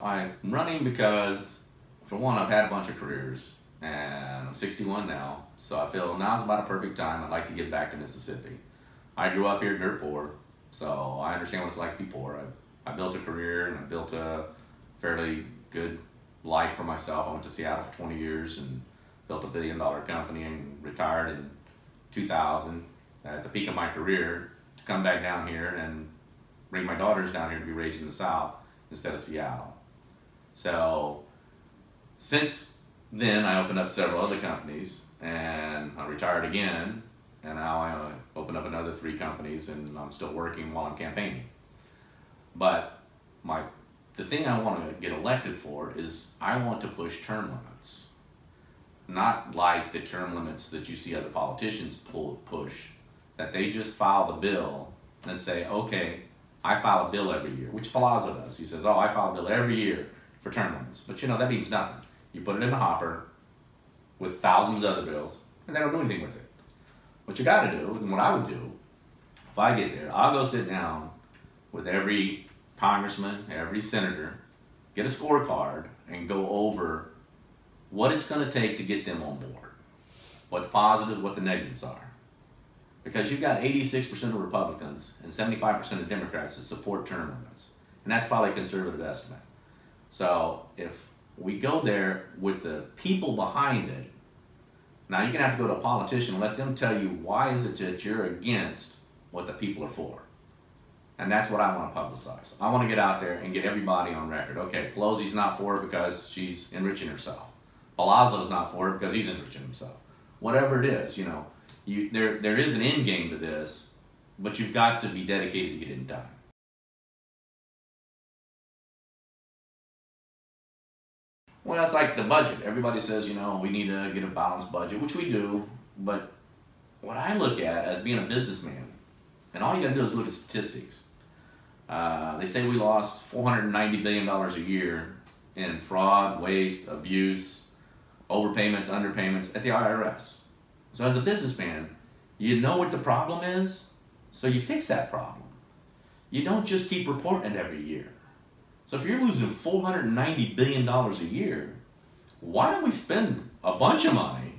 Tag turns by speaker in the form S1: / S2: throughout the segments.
S1: I'm running because, for one, I've had a bunch of careers, and I'm 61 now, so I feel now's about a perfect time. I'd like to get back to Mississippi. I grew up here dirt poor, so I understand what it's like to be poor. I built a career, and I built a fairly good life for myself. I went to Seattle for 20 years and built a $1 billion company and retired in 2000 at the peak of my career to come back down here and bring my daughters down here to be raised in the South instead of Seattle. So since then, I opened up several other companies, and I retired again, and now I opened up another 3 companies, and I'm still working while I'm campaigning. But the thing I want to get elected for is I want to push term limits. Not like the term limits that you see other politicians push, that they just file the bill and say, okay, I file a bill every year, which Palazzo does. He says, oh, I file a bill every year for term limits. But you know, that means nothing. You put it in the hopper with thousands of other bills, and they don't do anything with it. What you gotta do, and what I would do, if I get there, I'll go sit down with every congressman, every senator, get a scorecard, and go over what it's gonna take to get them on board. What the positives, what the negatives are. Because you've got 86% of Republicans and 75% of Democrats that support term limits. And that's probably a conservative estimate. So if we go there with the people behind it, now you're gonna have to go to a politician and let them tell you why is it that you're against what the people are for. And that's what I want to publicize. I want to get out there and get everybody on record. Okay, Pelosi's not for it because she's enriching herself. Palazzo's not for it because he's enriching himself. Whatever it is, you know, there is an end game to this, but you've got to be dedicated to get it done. Well, it's like the budget. Everybody says, you know, we need to get a balanced budget, which we do. But what I look at as being a businessman, and all you got to do is look at statistics. They say we lost $490 billion a year in fraud, waste, abuse, overpayments, underpayments at the IRS. So as a businessman, you know what the problem is, so you fix that problem. You don't just keep reporting it every year. So if you're losing $490 billion a year, why don't we spend a bunch of money,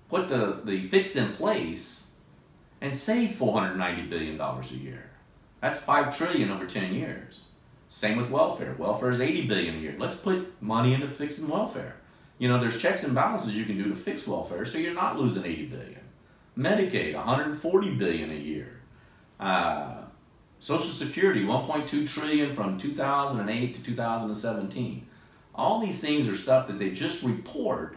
S1: put the fix in place, and save $490 billion a year? That's $5 trillion over 10 years. Same with welfare. Welfare is $80 billion a year. Let's put money into fixing welfare. You know, there's checks and balances you can do to fix welfare, so you're not losing $80 billion. Medicaid, $140 billion a year. Social Security, $1.2 trillion from 2008 to 2017. All these things are stuff that they just report,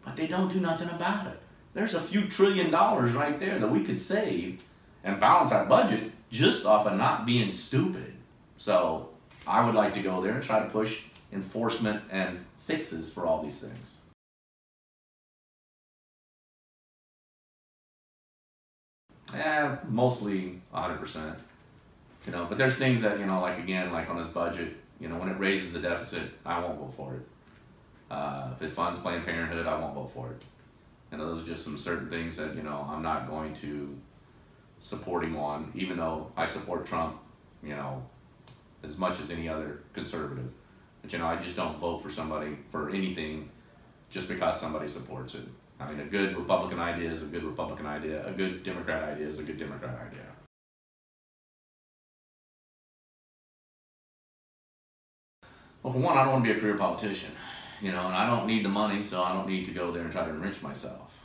S1: but they don't do nothing about it. There's a few $1 trillion right there that we could save and balance our budget just off of not being stupid. So I would like to go there and try to push enforcement and fixes for all these things. Yeah, mostly 100%. You know, but there's things that, you know, like again, like on this budget, you know, when it raises the deficit, I won't vote for it. If it funds Planned Parenthood, I won't vote for it. You know, those are just some certain things that, you know, I'm not going to support him on, even though I support Trump, you know, as much as any other conservative. But, you know, I just don't vote for somebody, for anything, just because somebody supports it. I mean, a good Republican idea is a good Republican idea. A good Democrat idea is a good Democrat idea. Well, for one, I don't want to be a career politician, you know, and I don't need the money, so I don't need to go there and try to enrich myself.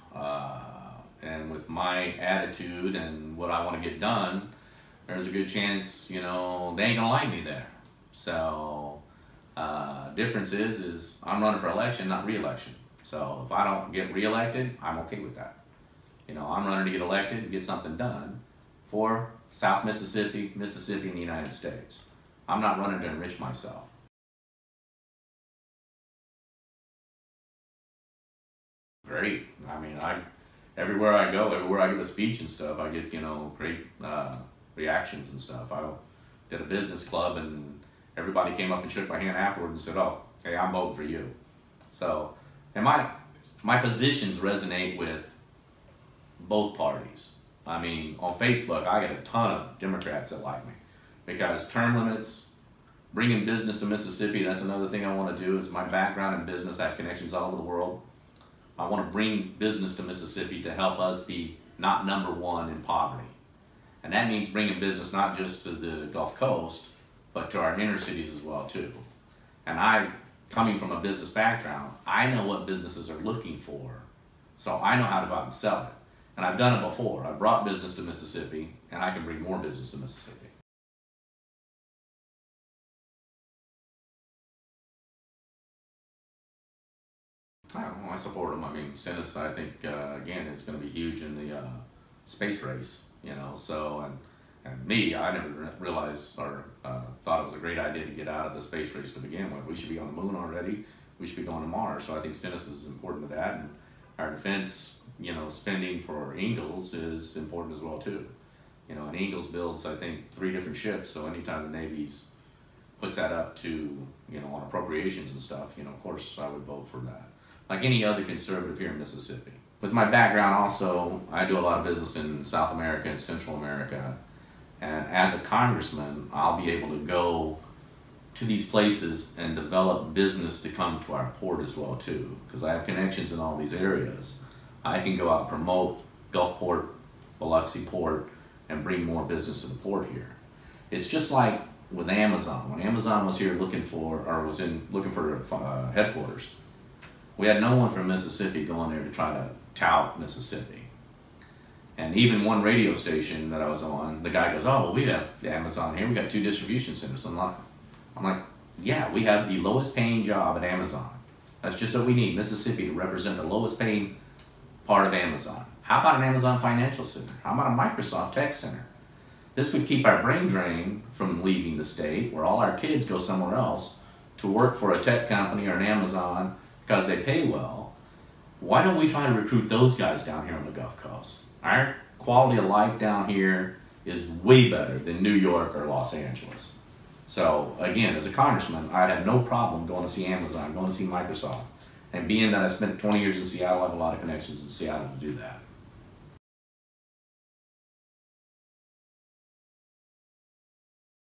S1: And with my attitude and what I want to get done, there's a good chance, you know, they ain't gonna like me there. So, difference is I'm running for election, not re-election. So if I don't get re-elected, I'm okay with that. You know, I'm running to get elected and get something done for South Mississippi, Mississippi, and the United States. I'm not running to enrich myself. Great. I mean, everywhere I go, everywhere I give a speech and stuff, I get, you know, great reactions and stuff. I did a business club and everybody came up and shook my hand afterward and said, oh, hey, I'm voting for you. So, and my positions resonate with both parties. I mean, on Facebook, I get a ton of Democrats that like me because term limits, bringing business to Mississippi, that's another thing I want to do. Is my background in business, I have connections all over the world. I want to bring business to Mississippi to help us be not #1 in poverty. And that means bringing business not just to the Gulf Coast, but to our inner cities as well too. And coming from a business background, I know what businesses are looking for. So I know how to go out and sell it. And I've done it before. I brought business to Mississippi, and I can bring more business to Mississippi. I support them. I mean, Stennis, I think, again, it's going to be huge in the space race, you know. So, and me, I never realized or thought it was a great idea to get out of the space race to begin with. We should be on the moon already. We should be going to Mars. So I think Stennis is important to that. And our defense, you know, spending for Ingalls is important as well, too. You know, and Ingalls builds, I think, 3 different ships. So anytime the Navy's puts that up to, you know, on appropriations and stuff, you know, of course I would vote for that. Like any other conservative here in Mississippi. With my background also, I do a lot of business in South America and Central America. And as a congressman, I'll be able to go to these places and develop business to come to our port as well too. Because I have connections in all these areas. I can go out and promote Gulfport, Biloxi Port, and bring more business to the port here. It's just like with Amazon. When Amazon was here looking for headquarters, we had no one from Mississippi going there to try to tout Mississippi. And even one radio station that I was on, the guy goes, "Oh, well, we have Amazon here. We got 2 distribution centers." I'm like, yeah, we have the lowest paying job at Amazon. That's just what we need, Mississippi, to represent the lowest paying part of Amazon. How about an Amazon Financial Center? How about a Microsoft Tech Center? This would keep our brain drain from leaving the state, where all our kids go somewhere else to work for a tech company or an Amazon because they pay well. Why don't we try to recruit those guys down here on the Gulf Coast? Our quality of life down here is way better than New York or Los Angeles. So again, as a congressman, I'd have no problem going to see Amazon, going to see Microsoft. And being that I spent 20 years in Seattle, I have a lot of connections in Seattle to do that.